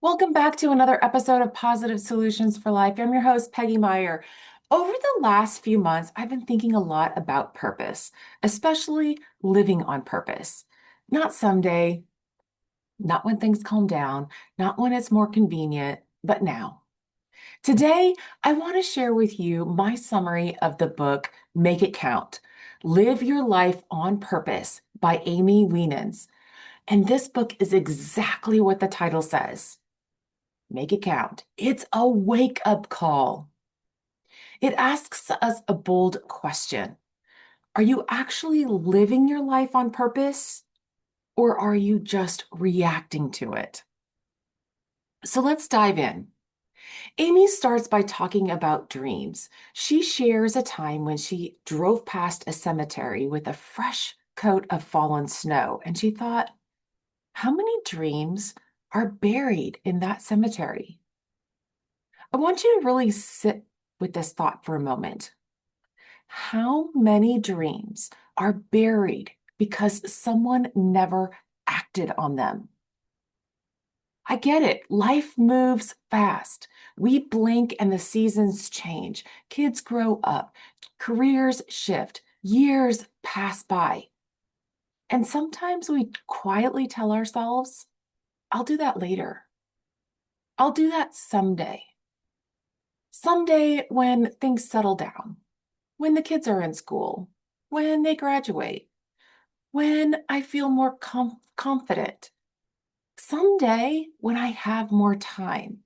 Welcome back to another episode of Positive Solutions for Life. I'm your host, Peggy Meyer. Over the last few months, I've been thinking a lot about purpose, especially living on purpose. Not someday, not when things calm down, not when it's more convenient, but now. Today, I want to share with you my summary of the book, Make It Count. Live Your Life on Purpose by Amy Wienands. And this book is exactly what the title says. Make it count. It's a wake-up call. It asks us a bold question. Are you actually living your life on purpose, or are you just reacting to it? So let's dive in. Amy starts by talking about dreams. She shares a time when she drove past a cemetery with a fresh coat of fallen snow, and she thought, how many dreams are buried in that cemetery? I want you to really sit with this thought for a moment. How many dreams are buried because someone never acted on them? I get it. Life moves fast. We blink and the seasons change. Kids grow up, careers shift, years pass by. And sometimes we quietly tell ourselves, I'll do that later. I'll do that someday. Someday when things settle down, when the kids are in school, when they graduate, when I feel more confident, someday when I have more time.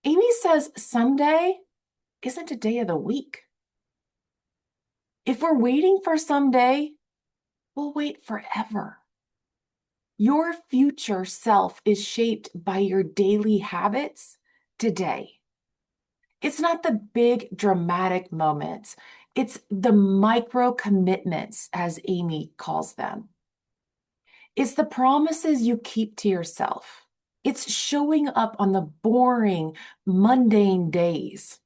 Amy says someday isn't a day of the week. If we're waiting for someday, we'll wait forever. Your future self is shaped by your daily habits today. It's not the big dramatic moments. It's the micro commitments, as Amy calls them. It's the promises you keep to yourself. It's showing up on the boring, mundane days.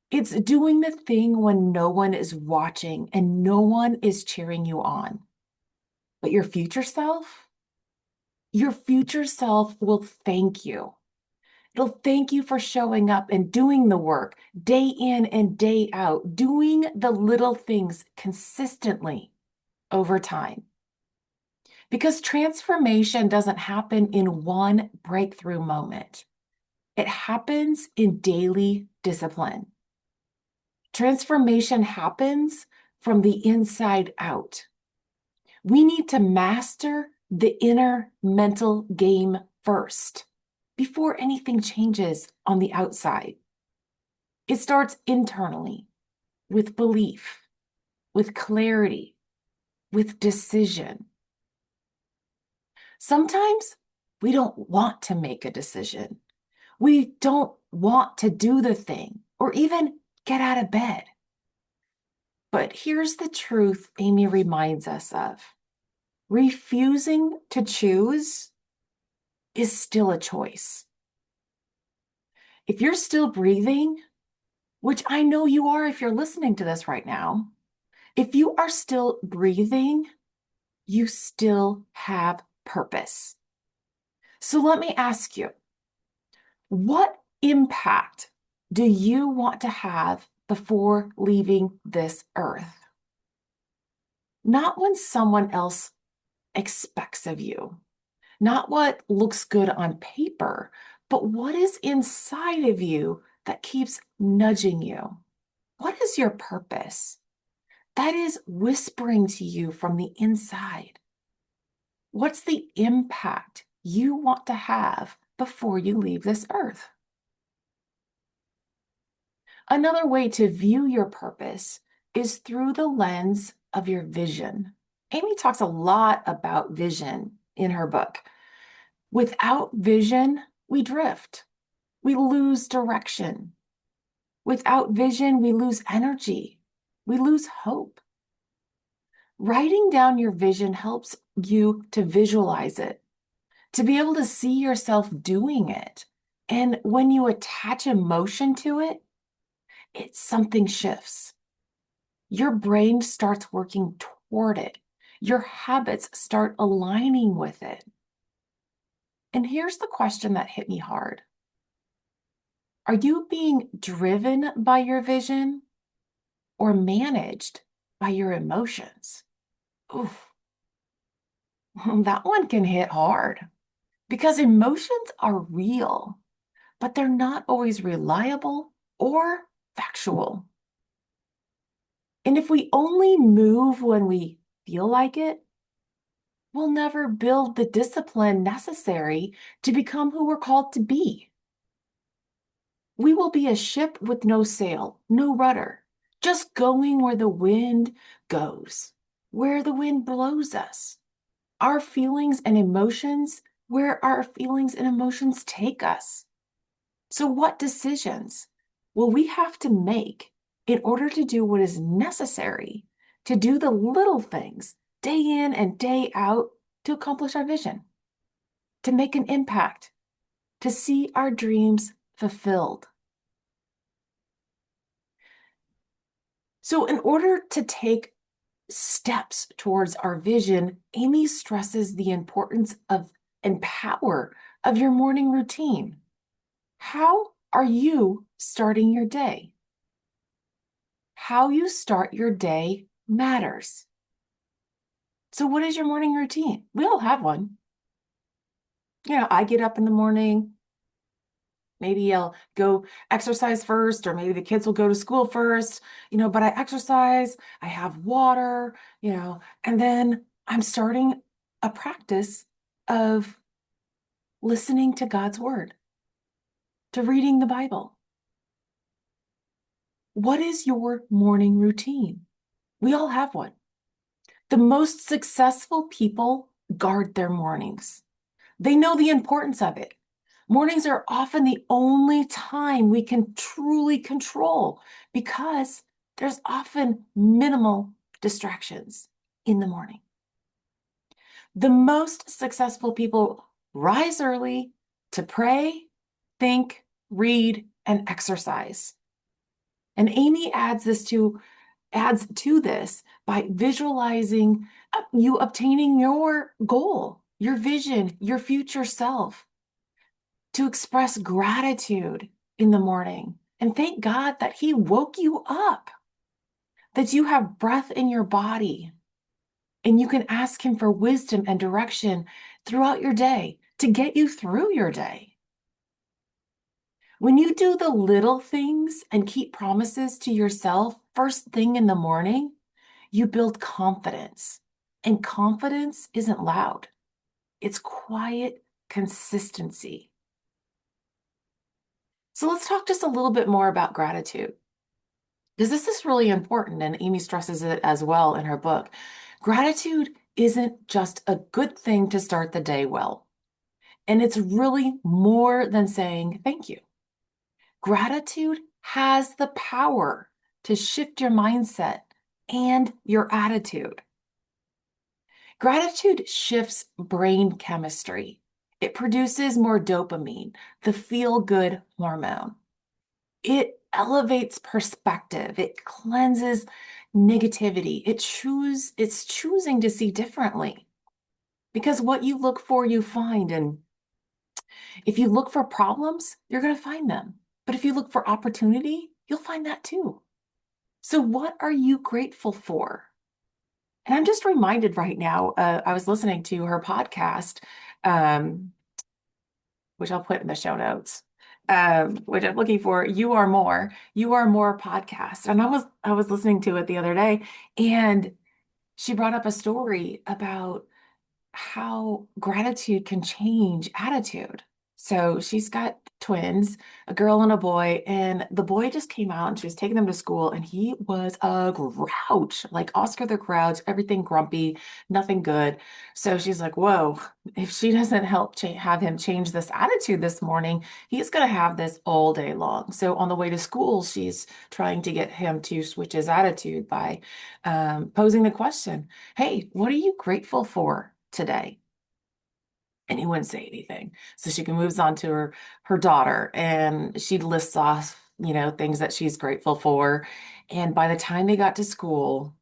It's doing the thing when no one is watching and no one is cheering you on. But your future self will thank you. It'll thank you for showing up and doing the work day in and day out, doing the little things consistently over time. Because transformation doesn't happen in one breakthrough moment. It happens in daily discipline. Transformation happens from the inside out. We need to master the inner mental game first before anything changes on the outside. It starts internally with belief, with clarity, with decision. Sometimes we don't want to make a decision. We don't want to do the thing or even get out of bed. But here's the truth Amy reminds us of. Refusing to choose is still a choice. If you're still breathing, which I know you are if you're listening to this right now, if you are still breathing, you still have purpose. So let me ask you, what impact do you want to have before leaving this earth? Not when someone else expects of you, not what looks good on paper, but what is inside of you that keeps nudging you. What is your purpose? That is whispering to you from the inside. What's the impact you want to have before you leave this earth? Another way to view your purpose is through the lens of your vision. Amy talks a lot about vision in her book. Without vision, we drift. We lose direction. Without vision, we lose energy. We lose hope. Writing down your vision helps you to visualize it, to be able to see yourself doing it. And when you attach emotion to it, something shifts. Your brain starts working toward it. Your habits start aligning with it. And here's the question that hit me hard. Are you being driven by your vision or managed by your emotions? Oof, that one can hit hard because emotions are real, but they're not always reliable or factual. And if we only move when we feel like it, we'll never build the discipline necessary to become who we're called to be. We will be a ship with no sail, no rudder, just going where the wind goes, where the wind blows us. Our feelings and emotions, where our feelings and emotions take us. So, what decisions will we have to make in order to do what is necessary to do the little things day in and day out to accomplish our vision, to make an impact, to see our dreams fulfilled? So, in order to take steps towards our vision, Amy stresses the importance of and power of your morning routine. How are you starting your day? How you start your day matters. So, what is your morning routine? We all have one. I get up in the morning. Maybe I'll go exercise first, or maybe the kids will go to school first, but I exercise, I have water, and then I'm starting a practice of listening to God's word, to reading the Bible. What is your morning routine? We all have one. The most successful people guard their mornings. They know the importance of it. Mornings are often the only time we can truly control because there's often minimal distractions in the morning. The most successful people rise early to pray, think, read, and exercise. And Amy adds to this by visualizing you obtaining your goal, your vision, your future self, to express gratitude in the morning and thank God that He woke you up, that you have breath in your body, and you can ask Him for wisdom and direction throughout your day to get you through your day. When you do the little things and keep promises to yourself first thing in the morning, you build confidence. And confidence isn't loud, it's quiet consistency. So let's talk just a little bit more about gratitude, because this is really important, and Amy stresses it as well in her book. Gratitude isn't just a good thing to start the day well, and it's really more than saying thank you. Gratitude has the power to shift your mindset and your attitude. Gratitude shifts brain chemistry. It produces more dopamine, the feel-good hormone. It elevates perspective. It cleanses negativity. It's choosing to see differently. Because what you look for, you find. And if you look for problems, you're going to find them. But if you look for opportunity, you'll find that too. So what are you grateful for? And I'm just reminded right now, I was listening to her podcast, um, which I'll put in the show notes, which I'm looking for, You Are More podcast. And I was listening to it the other day, and she brought up a story about how gratitude can change attitude. So she's got twins, a girl and a boy, and the boy just came out and she was taking them to school, and he was a grouch, like Oscar the Grouch, everything grumpy, nothing good. So she's like, whoa, if she doesn't help have him change this attitude this morning, he's going to have this all day long. So on the way to school, she's trying to get him to switch his attitude by posing the question, hey, what are you grateful for today? And he wouldn't say anything. So she moves on to her daughter, and she lists off, things that she's grateful for. And by the time they got to school,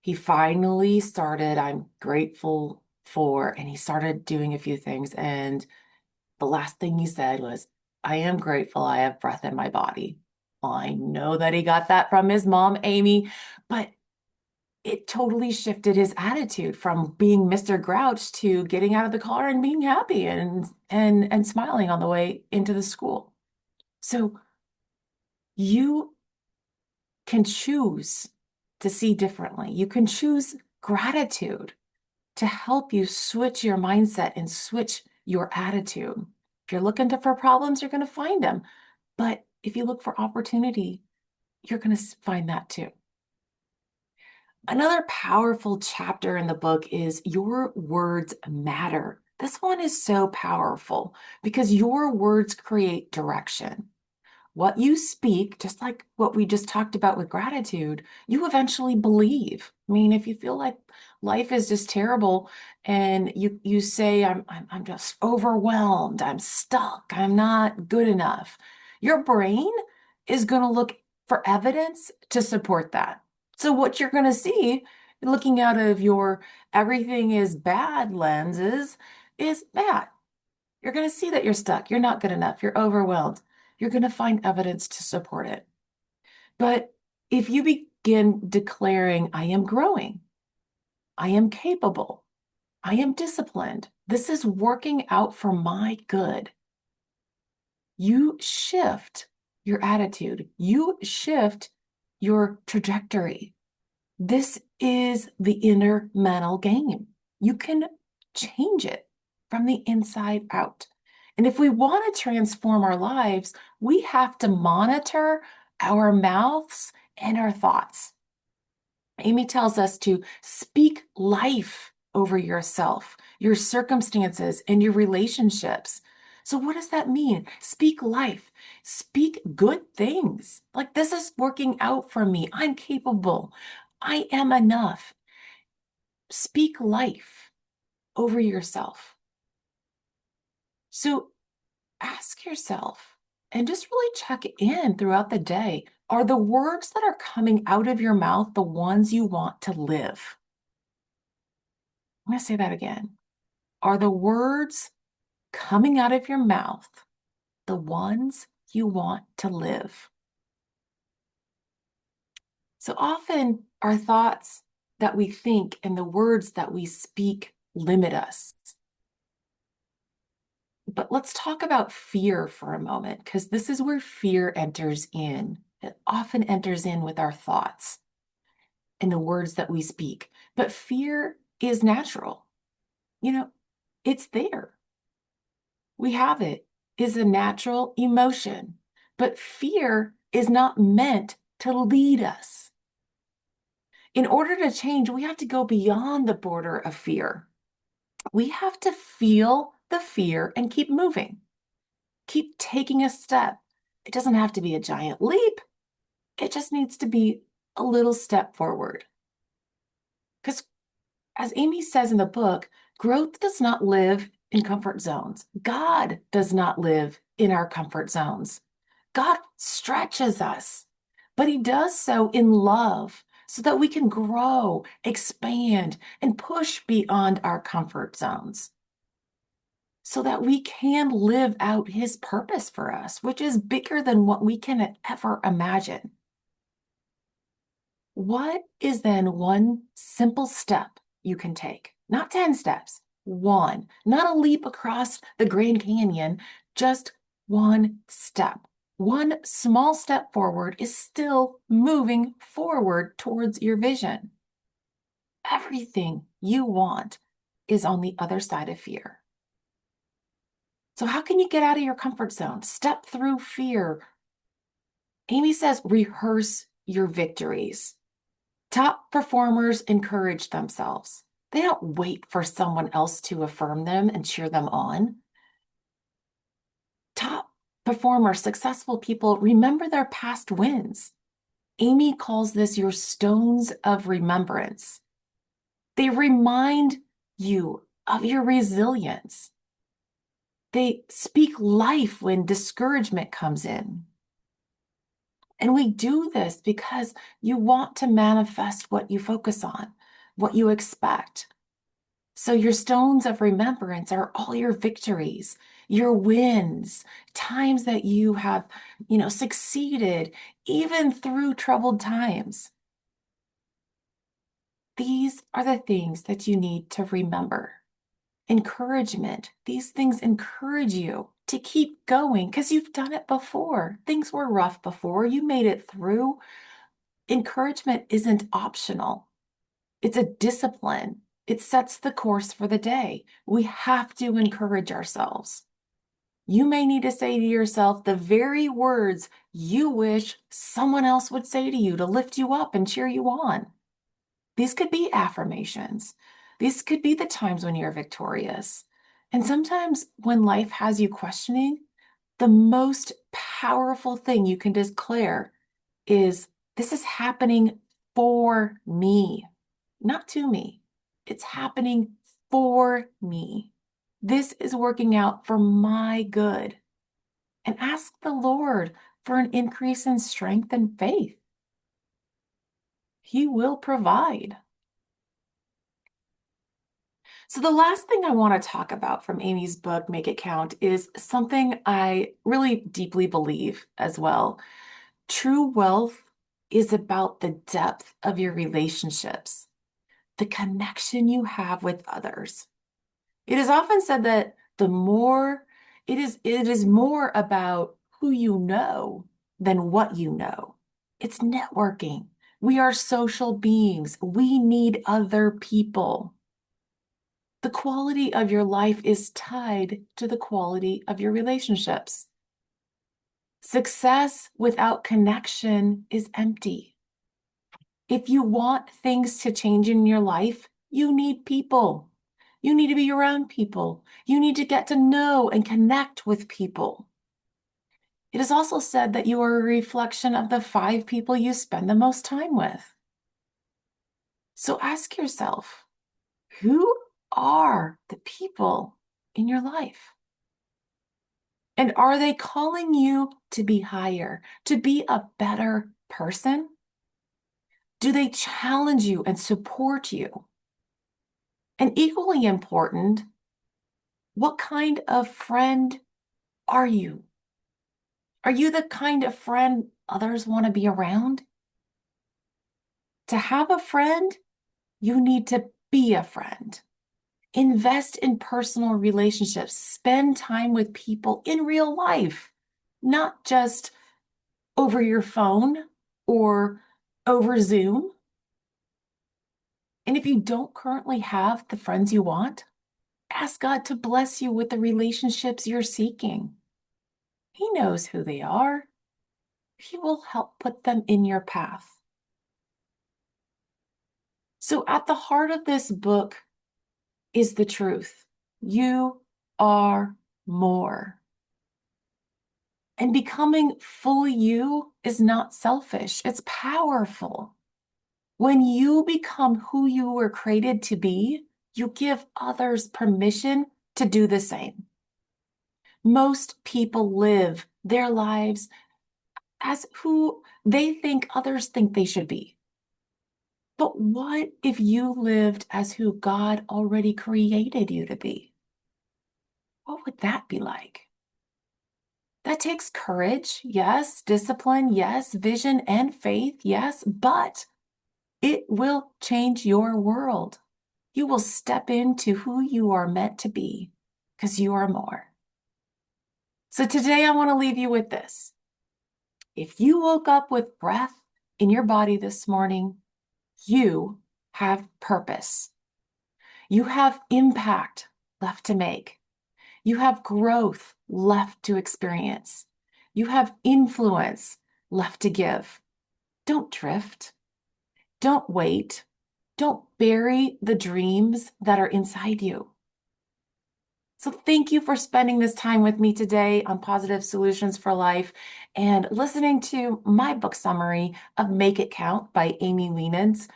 he finally started, I'm grateful for, and he started doing a few things. And The last thing he said was, I am grateful I have breath in my body. I know that he got that from his mom, Amy, but it totally shifted his attitude from being Mr. Grouch to getting out of the car and being happy and smiling on the way into the school. So you can choose to see differently. You can choose gratitude to help you switch your mindset and switch your attitude. If you're looking for problems, you're going to find them. But if you look for opportunity, you're going to find that too. Another powerful chapter in the book is Your Words Matter. This one is so powerful because your words create direction. What you speak, just like what we just talked about with gratitude, you eventually believe. I mean, if you feel like life is just terrible and you say, I'm just overwhelmed, I'm stuck, I'm not good enough, your brain is going to look for evidence to support that. So what you're going to see, looking out of your everything is bad lenses, is bad. You're going to see that you're stuck, you're not good enough, you're overwhelmed. You're going to find evidence to support it. But if you begin declaring, I am growing, I am capable, I am disciplined, this is working out for my good, you shift your attitude, you shift your trajectory. This is the inner mental game. You can change it from the inside out. And if we want to transform our lives, we have to monitor our mouths and our thoughts. Amy tells us to speak life over yourself, your circumstances, and your relationships. So, what does that mean? Speak life, speak good things. Like, this is working out for me. I'm capable. I am enough. Speak life over yourself. So, ask yourself and just really check in throughout the day. Are the words that are coming out of your mouth the ones you want to live? I'm going to say that again. Are the words coming out of your mouth the ones you want to live? So often our thoughts that we think and the words that we speak limit us. But let's talk about fear for a moment, because this is where fear enters in. It often enters in with our thoughts and the words that we speak. But fear is natural. You know, it's there. We have it. Is a natural emotion. But fear is not meant to lead us. In order to change, we have to go beyond the border of fear. We have to feel the fear and keep moving. Keep taking a step. It doesn't have to be a giant leap. It just needs to be a little step forward. Because as Amy says in the book, growth does not live in comfort zones. God does not live in our comfort zones. God stretches us, but he does so in love so that we can grow, expand, and push beyond our comfort zones so that we can live out his purpose for us, which is bigger than what we can ever imagine. What is then one simple step you can take? Not 10 steps, one, not a leap across the Grand Canyon, just one step. One small step forward is still moving forward towards your vision. Everything you want is on the other side of fear. So how can you get out of your comfort zone? Step through fear. Amy says, rehearse your victories. Top performers encourage themselves. They don't wait for someone else to affirm them and cheer them on. Top performers, successful people, remember their past wins. Amy calls this your stones of remembrance. They remind you of your resilience. They speak life when discouragement comes in. And we do this because you want to manifest what you focus on, what you expect. So your stones of remembrance are all your victories. your wins, times that you have, succeeded, even through troubled times. These are the things that you need to remember. Encouragement. These things encourage you to keep going because you've done it before. Things were rough before. You made it through. Encouragement isn't optional. It's a discipline. It sets the course for the day. We have to encourage ourselves. You may need to say to yourself the very words you wish someone else would say to you to lift you up and cheer you on. These could be affirmations. These could be the times when you're victorious. And sometimes when life has you questioning, the most powerful thing you can declare is, this is happening for me, not to me. It's happening for me. This is working out for my good. And ask the Lord for an increase in strength and faith. He will provide. So the last thing I want to talk about from Amy's book, Make It Count, is something I really deeply believe as well. True wealth is about the depth of your relationships, the connection you have with others. It is often said that it is more about who you know than what you know. It's networking. We are social beings. We need other people. The quality of your life is tied to the quality of your relationships. Success without connection is empty. If you want things to change in your life, you need people. You need to be around people. You need to get to know and connect with people. It is also said that you are a reflection of the 5 people you spend the most time with. So ask yourself, who are the people in your life? And are they calling you to be higher, to be a better person? Do they challenge you and support you? And equally important, what kind of friend are you? Are you the kind of friend others want to be around? To have a friend, you need to be a friend. Invest in personal relationships. Spend time with people in real life, not just over your phone or over Zoom. And if you don't currently have the friends you want, ask God to bless you with the relationships you're seeking. He knows who they are. He will help put them in your path. So at the heart of this book is the truth. You are more. And becoming fully you is not selfish. It's powerful. When you become who you were created to be, you give others permission to do the same. Most people live their lives as who they think others think they should be. But what if you lived as who God already created you to be? What would that be like? That takes courage, yes, discipline, yes, vision and faith, yes, but it will change your world. You will step into who you are meant to be because you are more. So today I want to leave you with this. If you woke up with breath in your body this morning, you have purpose. You have impact left to make. You have growth left to experience. You have influence left to give. Don't drift. Don't wait. Don't bury the dreams that are inside you. So thank you for spending this time with me today on Positive Solutions for Life and listening to my book summary of Make It Count by Amy Wienands.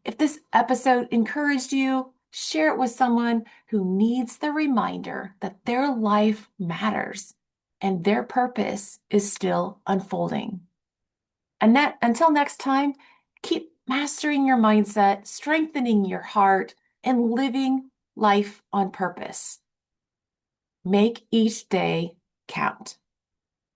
If this episode encouraged you, share it with someone who needs the reminder that their life matters and their purpose is still unfolding. And until next time, keep mastering your mindset, strengthening your heart, and living life on purpose. Make each day count.